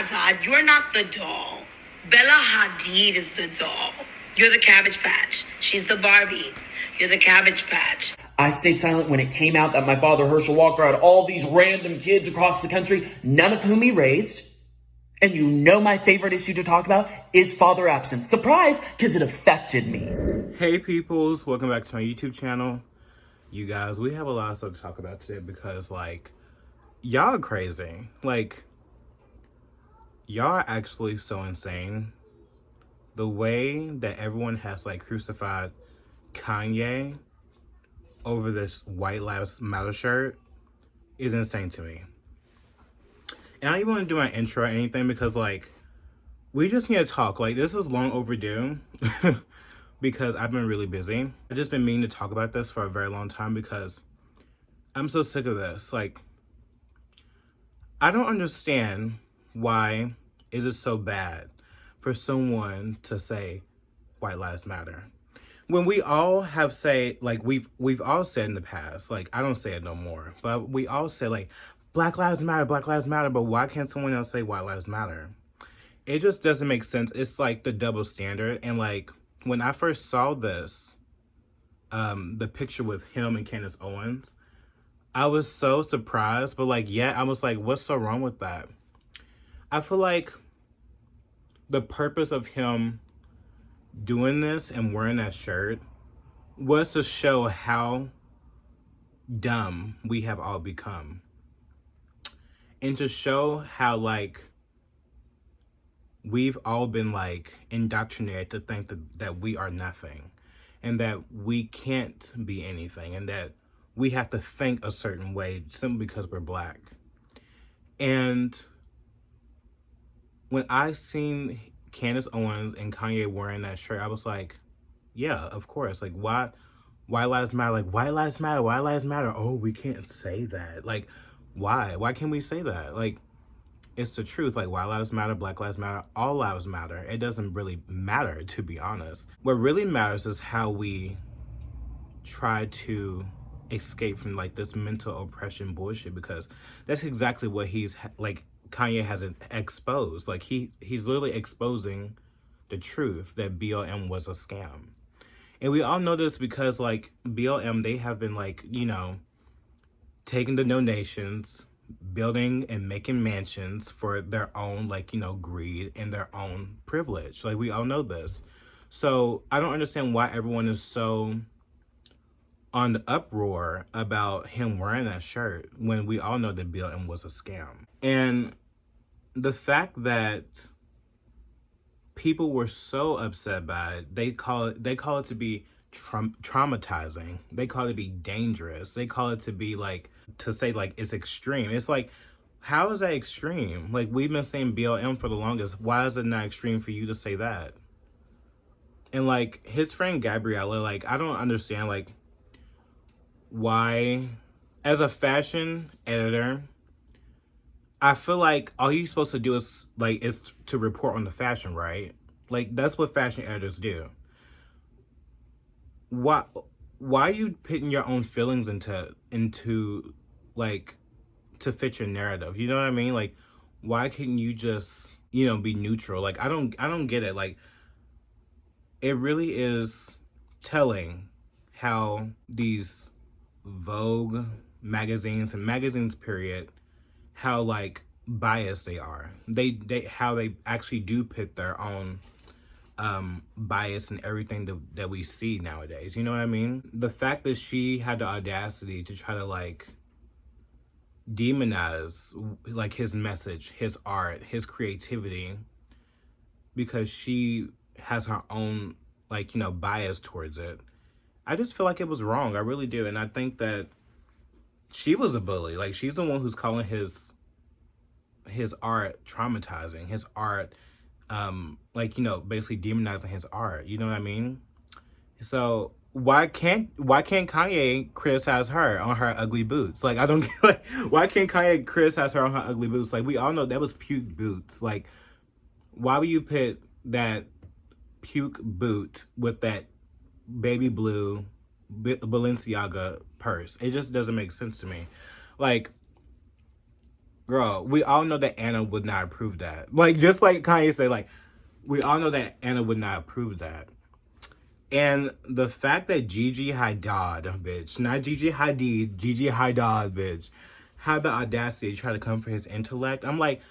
Shahzad, you're not the doll. Bella Hadid is the doll. You're the Cabbage Patch. She's the Barbie. You're the Cabbage Patch. I stayed silent when it came out that my father, Herschel Walker, had all these random kids across the country, none of whom he raised. And you know my favorite issue to talk about is father absence. Surprise, because it affected me. Hey peoples, welcome back to my YouTube channel. You guys, we have a lot of stuff to talk about today because y'all are crazy. Y'all are actually so insane. The way that everyone has crucified Kanye over this White Lives Matter shirt is insane to me. And I don't even want to do my intro or anything because we just need to talk. This is long overdue because I've been really busy. I've just been meaning to talk about this for a very long time because I'm so sick of this. I don't understand why is it so bad for someone to say White Lives Matter when we all have said we've all said in the past, I don't say it no more, but we all say Black Lives Matter, Black Lives Matter, but why can't someone else say White Lives Matter? It just doesn't make sense. It's the double standard. And when I first saw this, the picture with him and Candace Owens, I was so surprised, but I was what's so wrong with that? I feel like the purpose of him doing this and wearing that shirt was to show how dumb we have all become. And to show how we've all been indoctrinated to think that we are nothing and that we can't be anything and that we have to think a certain way simply because we're Black. And when I seen Candace Owens and Kanye wearing that shirt, I was yeah, of course. Why lives matter? Why lives matter? Why lives matter? Oh, we can't say that. Why? Why can't we say that? It's the truth. Why lives matter? Black lives matter. All lives matter. It doesn't really matter, to be honest. What really matters is how we try to escape from this mental oppression bullshit, because that's exactly what Kanye hasn't exposed. He's literally exposing the truth that BLM was a scam. And we all know this because BLM, they have been taking the donations, building and making mansions for their own greed and their own privilege. We all know this. So I don't understand why everyone is so on the uproar about him wearing that shirt when we all know that BLM was a scam. And the fact that people were so upset by it, they call it to be traumatizing. They call it to be dangerous. They call it to be to say it's extreme. It's how is that extreme? We've been saying BLM for the longest. Why is it not extreme for you to say that? And his friend Gabriella, I don't understand why, as a fashion editor, I feel all you're supposed to do is is to report on the fashion, right? That's what fashion editors do. Why are you putting your own feelings into to fit your narrative? You know what I mean? Why couldn't you just be neutral? I don't get it. It really is telling how these Vogue magazines and magazines period, how biased they are. They how they actually do put their own bias in everything that we see nowadays. You know what I mean? The fact that she had the audacity to try to demonize his message, his art, his creativity, because she has her own bias towards it. I just feel it was wrong. I really do. And I think that she was a bully. She's the one who's calling his art traumatizing, his art basically demonizing his art. You know what I mean? So why can't Kanye criticize her on her ugly boots? I don't get why can't Kanye criticize her on her ugly boots? We all know that was puke boots. Why would you put that puke boot with that baby blue Balenciaga purse? It just doesn't make sense to me. Girl, we all know that Anna would not approve that. Like, just like Kanye said, like, we all know that Anna would not approve that. And the fact that Gigi Hadid, bitch, not Gigi Hadid, Gigi Hadid, bitch, had the audacity to try to come for his intellect. I'm like,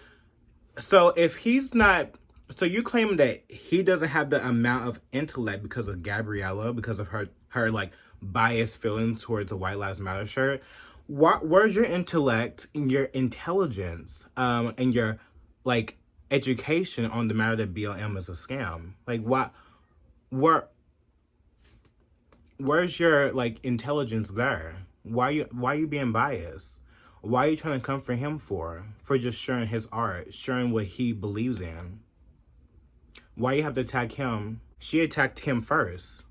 so if he's not, so you claim that he doesn't have the amount of intellect because of Gabriella, because of her like biased feelings towards a White Lives Matter shirt. Where's your intellect and your intelligence, and your like education on the matter that BLM is a scam? Like, where, where's your like intelligence there? Why you being biased? Why are you trying to come for him for just sharing his art, sharing what he believes in? Why you have to attack him? She attacked him first.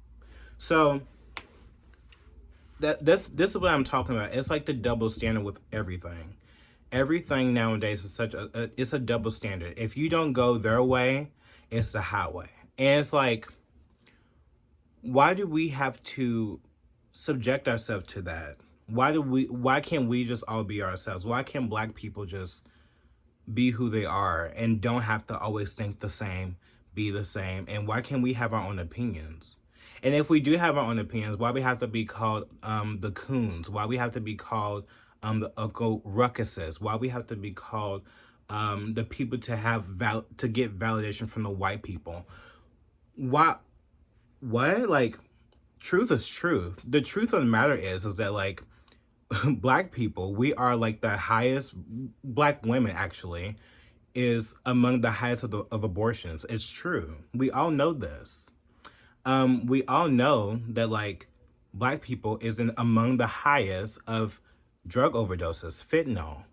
So this is what I'm talking about. It's like the double standard with everything. Everything nowadays is it's a double standard. If you don't go their way, it's the highway. And it's like, why do we have to subject ourselves to that? Why can't we just all be ourselves? Why can't Black people just be who they are and don't have to always think the same, be the same? And why can't we have our own opinions? And if we do have our own opinions, why we have to be called the coons? Why we have to be called the Uncle Ruckuses? Why we have to be called the people to get validation from the white people? What? Like, truth is truth. The truth of the matter is that like Black people, we are like the highest. Black women actually is among the highest of abortions. It's true. We all know this. We all know that like Black people is among the highest of drug overdoses, fentanyl.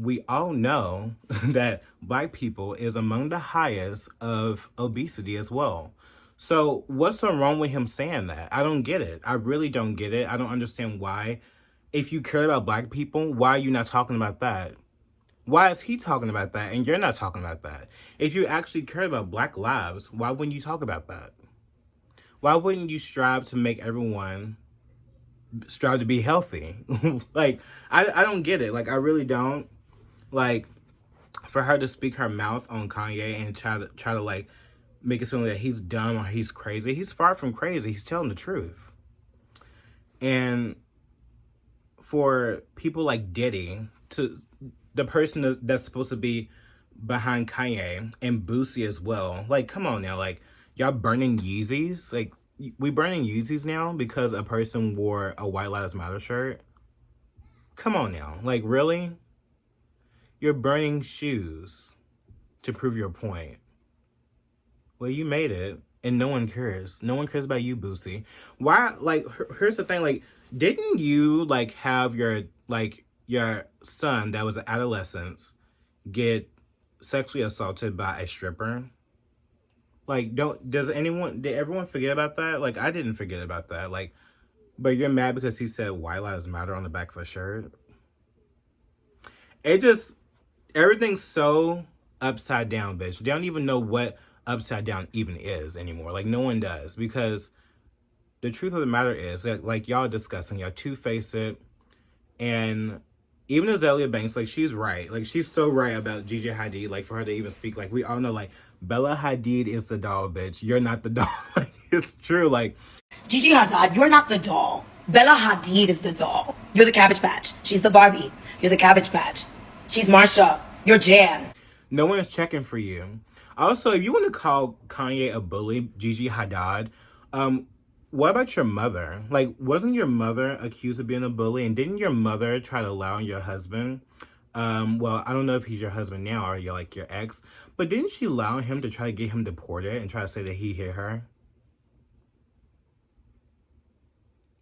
We all know that Black people is among the highest of obesity as well. So what's so wrong with him saying that? I don't get it. I really don't get it. I don't understand why. If you care about Black people, why are you not talking about that? Why is he talking about that and you're not talking about that? If you actually care about Black lives, why wouldn't you talk about that? Why wouldn't you strive to make everyone strive to be healthy? Like, I don't get it. Like, I really don't. Like, for her to speak her mouth on Kanye and try to like make it seem that he's dumb or he's crazy. He's far from crazy. He's telling the truth. And for people like Diddy, to the person that's supposed to be behind Kanye, and Boosie as well, like, come on now, like, y'all burning Yeezys? Like, we burning Yeezys now because a person wore a White Lives Matter shirt? Come on now, like, really? You're burning shoes to prove your point. Well, you made it, and no one cares. No one cares about you, Boosie. Why? Like, here's the thing. Like, didn't you like have your son that was an adolescent get sexually assaulted by a stripper? Like, did everyone forget about that? Like, I didn't forget about that. Like, but you're mad because he said White Lives Matter on the back of a shirt? Everything's so upside down, bitch. They don't even know what upside down even is anymore. Like, no one does, because the truth of the matter is that, like, y'all discussing, y'all two-face it, and even Azalea Banks, like, she's right. Like, she's so right about Gigi Hadid, like, for her to even speak. Like, we all know, like, Bella Hadid is the doll, bitch. You're not the doll. Like, it's true. Like, Gigi Hadid, you're not the doll. Bella Hadid is the doll. You're the Cabbage Patch. She's the Barbie. You're the Cabbage Patch. She's Marsha. You're Jan. no one is checking for you. Also, if you want to call Kanye a bully, Gigi Hadid, what about your mother? Like, wasn't your mother accused of being a bully? And didn't your mother try to lie on your husband? Well, I don't know if he's your husband now or you're like your ex, but didn't she lie on him to try to get him deported and try to say that he hit her?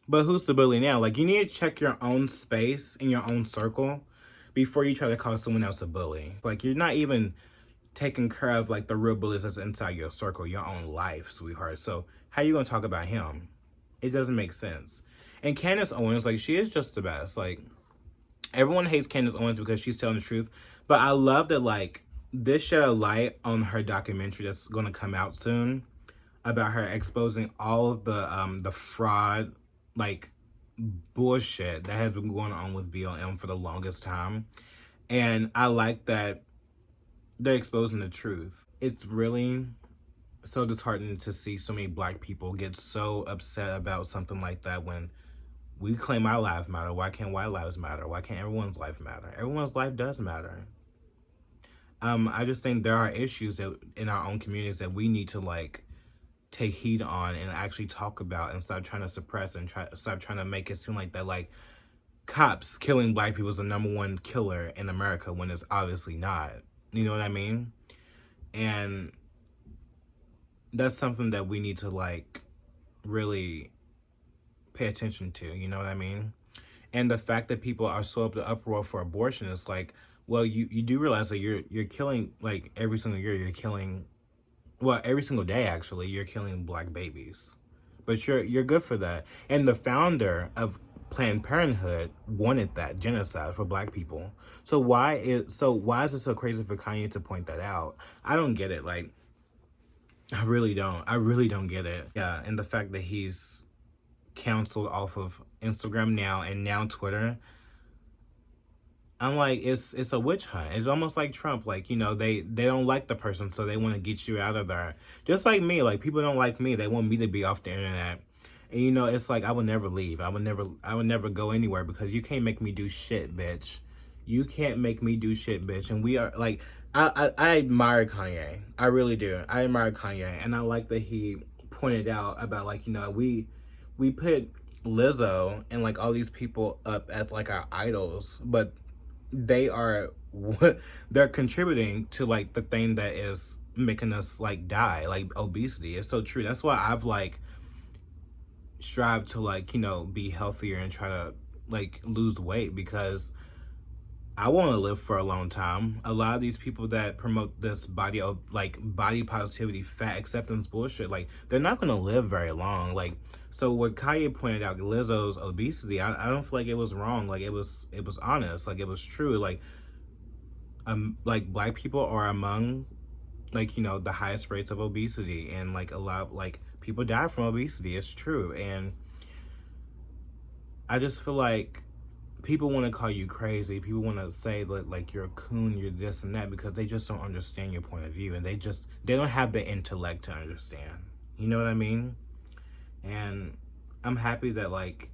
But who's the bully now? Like, you need to check your own space in your own circle before you try to call someone else a bully. Like, you're not even taking care of, like, the real bullies that's inside your circle, your own life, sweetheart. So how you gonna talk about him? It doesn't make sense. And Candace Owens, like, she is just the best. Like, everyone hates Candace Owens because she's telling the truth. But I love that, like, this shed a light on her documentary that's gonna come out soon about her exposing all of the fraud, like, bullshit that has been going on with BLM for the longest time. And I like that they're exposing the truth. It's really so disheartening to see so many Black people get so upset about something like that when we claim our lives matter. Why can't white lives matter? Why can't everyone's life matter? Everyone's life does matter. I just think there are issues that in our own communities that we need to like take heed on and actually talk about and stop trying to suppress and stop trying to make it seem like that like cops killing Black people is the #1 killer in America when it's obviously not. You know what I mean? And that's something that we need to like really pay attention to, you know what I mean? And the fact that people are so up to uproar for abortion is like, well, you do realize that you're killing like every single year you're killing, well, every single day actually you're killing Black babies, but you're good for that. And the founder of Planned Parenthood wanted that genocide for Black people. So why is it so crazy for Kanye to point that out? I don't get it. Like, I really don't get it. Yeah, and the fact that he's canceled off of Instagram now and now Twitter, I'm like, it's a witch hunt. It's almost like Trump. Like, you know, they don't like the person, so they want to get you out of there. Just like me. Like, people don't like me. They want me to be off the internet. And, you know, it's like, I would never leave. I would never go anywhere because you can't make me do shit, bitch. You can't make me do shit, bitch. And we are, like, I admire Kanye. I really do. I admire Kanye. And I like that he pointed out about, like, you know, we put Lizzo and, like, all these people up as, like, our idols. But they're contributing to, like, the thing that is making us, like, die. Like, obesity. It's so true. That's why I've, like, strive to like, you know, be healthier and try to like lose weight because I want to live for a long time. A lot of these people that promote this body positivity, fat acceptance bullshit, like they're not going to live very long. Like, so what Kanye pointed out, Lizzo's obesity, I don't feel like it was wrong. Like it was honest. Like it was true. Like Black people are among like, you know, the highest rates of obesity, and like a lot of like people die from obesity. It's true. And I just feel like people want to call you crazy. People want to say that like you're a coon, you're this and that, because they just don't understand your point of view, and they don't have the intellect to understand. You know what I mean? And I'm happy that like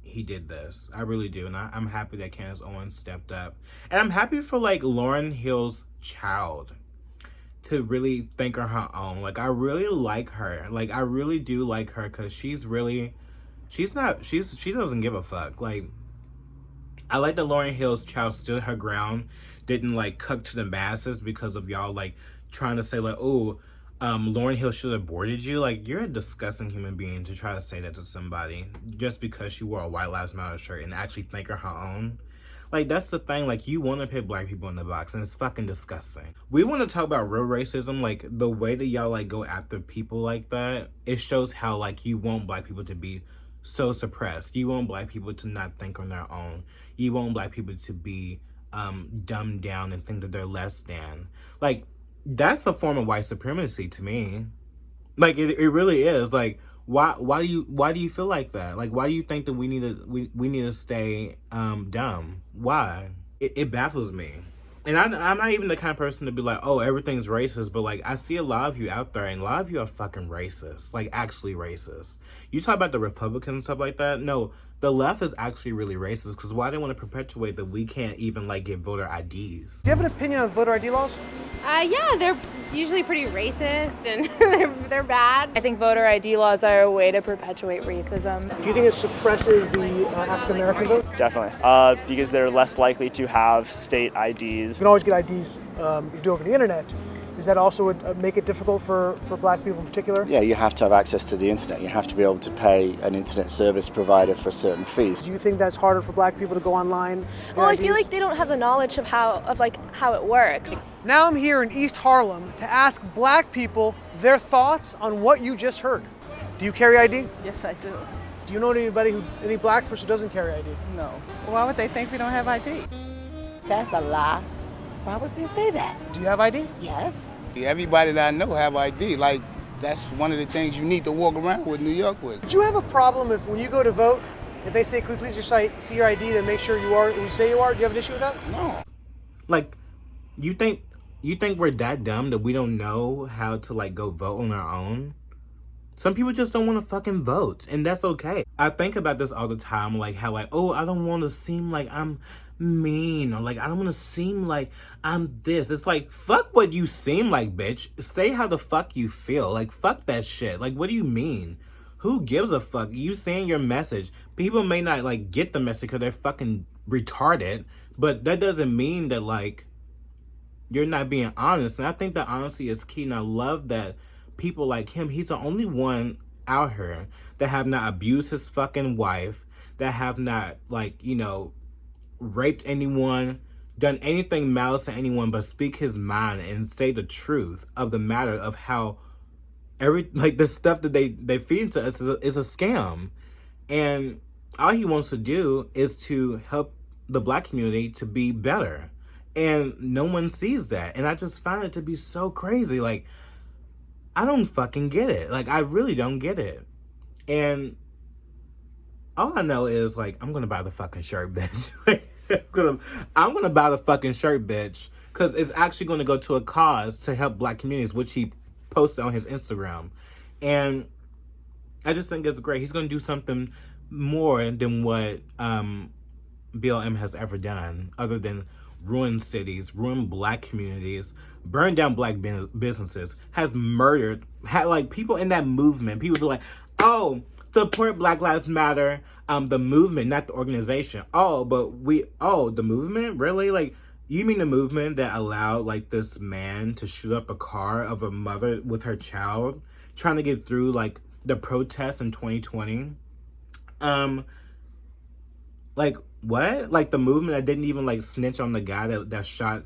he did this. I really do. And I'm happy that Candace Owens stepped up. And I'm happy for like Lauryn Hill's child to really think on her own. Like, I really like her. Like, I really do like her because she doesn't give a fuck. Like, I like that Lauryn Hill's child stood her ground, didn't, like, cuck to the masses because of y'all, like, trying to say, like, oh, Lauryn Hill should have aborted you. Like, you're a disgusting human being to try to say that to somebody just because she wore a White Lives Matter shirt and actually think of her own. Like, that's the thing. Like, you want to put Black people in the box, and it's fucking disgusting. We want to talk about real racism. Like, the way that y'all, like, go after people like that, it shows how, like, you want Black people to be so suppressed. You want Black people to not think on their own. You want Black people to be dumbed down and think that they're less than. Like, that's a form of white supremacy to me. Like, it really is. Like, why do you feel like that? Like, why do you think that we need to stay dumb? Why? It baffles me. And I'm not even the kind of person to be like, oh, everything's racist, but like I see a lot of you out there, and a lot of you are fucking racist, like actually racist. You talk about the Republicans and stuff like that. No, the left is actually really racist because why they want to perpetuate that we can't even like get voter IDs. Do you have an opinion on voter ID laws? Yeah, they're usually pretty racist and they're bad. I think voter ID laws are a way to perpetuate racism. Do you think it suppresses the African American vote? Definitely, because they're less likely to have state IDs. You can always get IDs you do over the internet. Is that also would make it difficult for Black people in particular? Yeah, you have to have access to the internet. You have to be able to pay an internet service provider for certain fees. Do you think that's harder for Black people to go online? Well, I feel like they don't have the knowledge of how it works. Now I'm here in East Harlem to ask Black people their thoughts on what you just heard. Do you carry ID? Yes, I do. Do you know any Black person who doesn't carry ID? No. Why would they think we don't have ID? That's a lie. Why would they say that? Do you have ID? Yes. Everybody that I know have ID. Like, that's one of the things you need to walk around with New York with. Do you have a problem if when you go to vote, if they say, could we please just see your ID to make sure you are who you say you are? Do you have an issue with that? No. Like, you think we're that dumb that we don't know how to like go vote on our own? Some people just don't want to fucking vote, and that's okay. I think about this all the time, like how like, oh, I don't want to seem like I'm mean, or like I don't want to seem like I'm this. It's like, fuck what you seem like, bitch. Say how the fuck you feel. Like, fuck that shit. Like, what do you mean? Who gives a fuck? You saying your message. People may not like get the message because they're fucking retarded, but that doesn't mean that like you're not being honest. And I think that honesty is key. And I love that people like him, he's the only one out here that have not abused his fucking wife, that have not like, you know, raped anyone, done anything malice to anyone, but speak his mind and say the truth of the matter of how the stuff that they feed to us is a scam. And all he wants to do is to help the black community to be better. And no one sees that. And I just find it to be so crazy. Like, I don't fucking get it. Like, I really don't get it. And all I know is, like, I'm gonna buy the fucking shirt, bitch. I'm gonna buy the fucking shirt, bitch. Because it's actually gonna go to a cause to help black communities, which he posted on his Instagram. And I just think it's great. He's gonna do something more than what BLM has ever done, other than ruin cities, ruin black communities, burn down black businesses, has murdered, had like people in that movement. People be like, oh, support Black Lives Matter, the movement, not the organization. The movement? Really? Like, you mean the movement that allowed like this man to shoot up a car of a mother with her child, trying to get through like the protests in 2020? Like, what? Like, the movement that didn't even, like, snitch on the guy that shot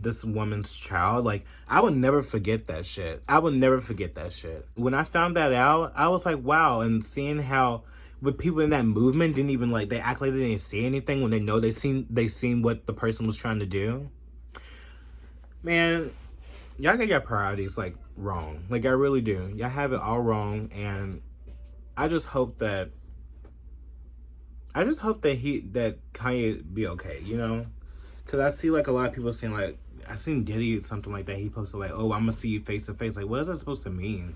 this woman's child? Like, I would never forget that shit. I would never forget that shit. When I found that out, I was like, wow. And seeing how with people in that movement didn't even, like, they act like they didn't see anything when they know they seen what the person was trying to do. Man, y'all get your priorities, like, wrong. Like, I really do. Y'all have it all wrong. And I just hope that that Kanye be okay, you know? Because I see, like, a lot of people saying, like, I seen Diddy something like that. He posted, like, oh, I'm going to see you face to face. Like, what is that supposed to mean?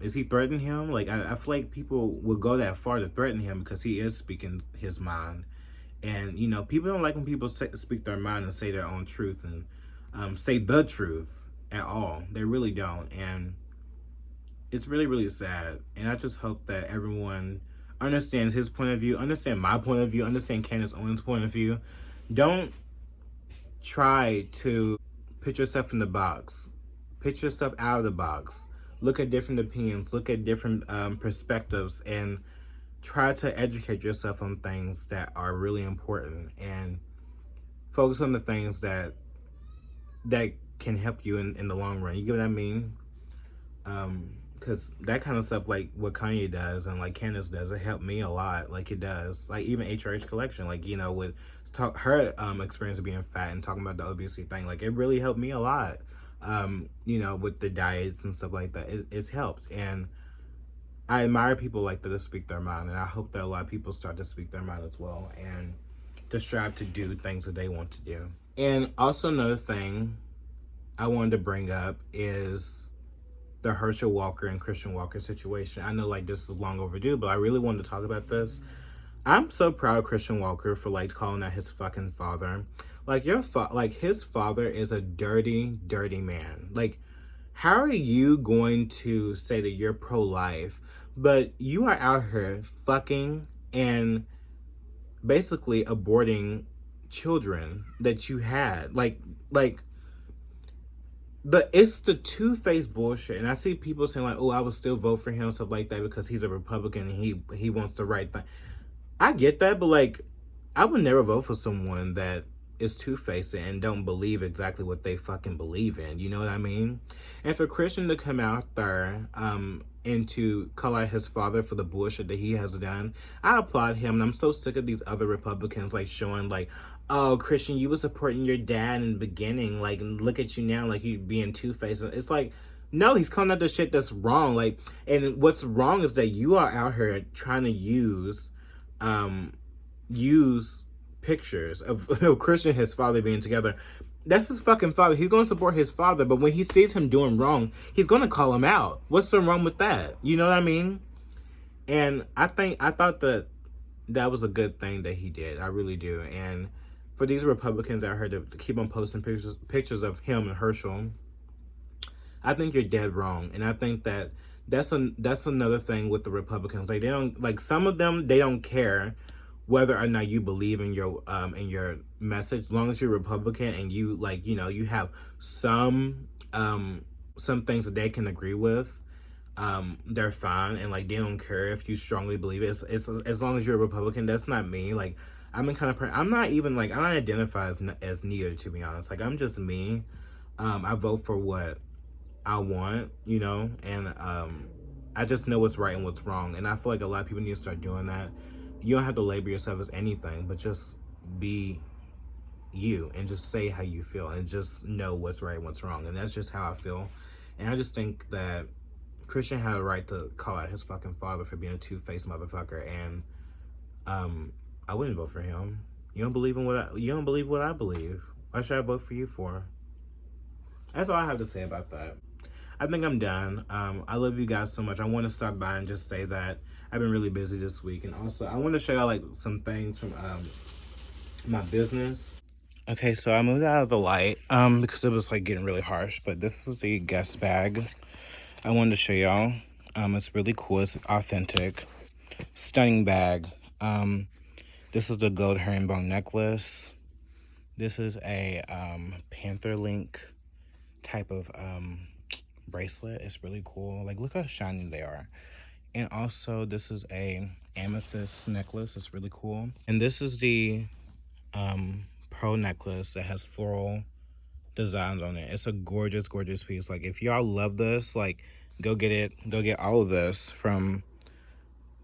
Is he threatening him? Like, I feel like people would go that far to threaten him because he is speaking his mind. And, you know, people don't like when people speak their mind and say their own truth and say the truth at all. They really don't. And it's really, really sad. And I just hope that everyone understands his point of view, understand my point of view, understand Candace Owens' point of view. Don't try to put yourself in the box. Put yourself out of the box. Look at different opinions. Look at different perspectives, and try to educate yourself on things that are really important, and focus on the things that can help you in the long run. You get what I mean? Because that kind of stuff, like what Kanye does and like Candace does, it helped me a lot. Like, it does. Like, even HRH Collection, like, you know, with her experience of being fat and talking about the obesity thing, like, it really helped me a lot. You know, with the diets and stuff like that, it's helped. And I admire people like that to speak their mind, and I hope that a lot of people start to speak their mind as well and to strive to do things that they want to do. And also another thing I wanted to bring up is the Herschel Walker and Christian Walker situation. I know, like, this is long overdue, but I really wanted to talk about this. I'm so proud of Christian Walker for, like, calling out his fucking father. Like, his father is a dirty, dirty man. Like, how are you going to say that you're pro-life, but you are out here fucking and basically aborting children that you had? It's the two-faced bullshit. And I see people saying, like, oh, I would still vote for him, stuff like that, because he's a Republican and he wants the right thing. I get that, but, like, I would never vote for someone that is two-faced and don't believe exactly what they fucking believe in. You know what I mean? And for Christian to come out there and to call out his father for the bullshit that he has done, I applaud him. And I'm so sick of these other Republicans, like, showing, like, oh, Christian, you were supporting your dad in the beginning. Like, look at you now, like, you being two-faced. It's like, no, he's calling out the shit that's wrong. Like, and what's wrong is that you are out here trying to use pictures of Christian and his father being together. That's his fucking father. He's going to support his father, but when he sees him doing wrong, he's going to call him out. What's so wrong with that? You know what I mean? And I thought that was a good thing that he did. I really do. And for these Republicans out here to keep on posting pictures of him and Herschel, I think you're dead wrong. And I think that's another thing with the Republicans. Like, they don't, like, some of them, they don't care whether or not you believe in your message, as long as you're Republican and you, like, you know, you have some things that they can agree with, they're fine, and like they don't care if you strongly believe it. It's as long as you're a Republican. That's not me. Like, I'm the kind of person, I'm not even like, I don't identify as neither, to be honest. Like, I'm just me. I vote for what I want, you know, and I just know what's right and what's wrong. And I feel like a lot of people need to start doing that. You don't have to label yourself as anything, but just be you and just say how you feel and just know what's right and what's wrong. And that's just how I feel. And I just think that Christian had a right to call out his fucking father for being a two-faced motherfucker. And I wouldn't vote for him. You don't believe what I believe. Why should I vote for you for? That's all I have to say about that. I think I'm done. I love you guys so much. I want to stop by and just say that I've been really busy this week. And also, I want to show y'all like some things from my business. Okay, so I moved out of the light because it was like getting really harsh. But this is the guest bag I wanted to show y'all. It's really cool. It's authentic. Stunning bag. This is the gold herringbone necklace. This is a panther link type of bracelet. It's really cool. Like, look how shiny they are. And also, this is a amethyst necklace. It's really cool. And this is the pearl necklace that has floral designs on it. It's a gorgeous, gorgeous piece. Like, if y'all love this, like, go get it. Go get all of this from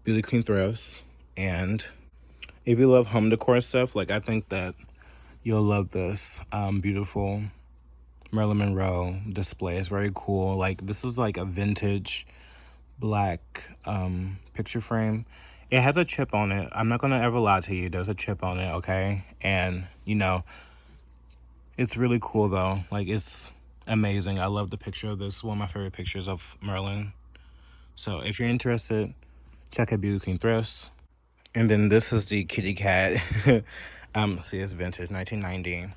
Beauty Queen Thrifts. And if you love home decor stuff, like, I think that you'll love this beautiful Marilyn Monroe display. It's very cool. Like, this is like a vintage black picture frame. It has a chip on it. I'm not gonna ever lie to you. There's a chip on it, okay? And, you know, it's really cool though. Like, it's amazing. I love the picture of this. One of my favorite pictures of Marilyn. So if you're interested, check out Beauty Queen Thrifts. And then this is the kitty cat. See, it's vintage, 1990.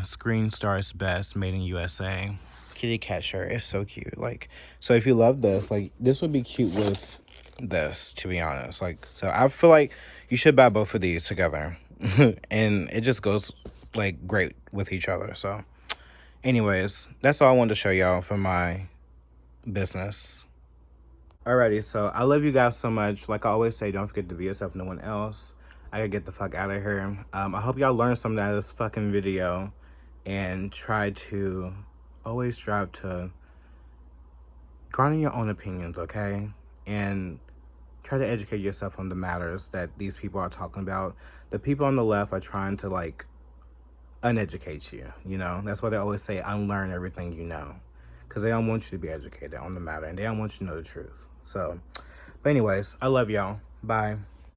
Screen Stars Best, made in USA. Kitty cat shirt. It's so cute. Like, so if you love this, like, this would be cute with this, to be honest. Like, so I feel like you should buy both of these together. And it just goes like great with each other. So anyways, that's all I wanted to show y'all for my business. Alrighty, so I love you guys so much. Like I always say, don't forget to be yourself, no one else. I gotta get the fuck out of here. I hope y'all learned something out of this fucking video and try to always strive to garner your own opinions, okay? And try to educate yourself on the matters that these people are talking about. The people on the left are trying to, like, uneducate you, you know? That's why they always say unlearn everything you know. Because they don't want you to be educated on the matter, and they don't want you to know the truth. So, but anyways, I love y'all. Bye.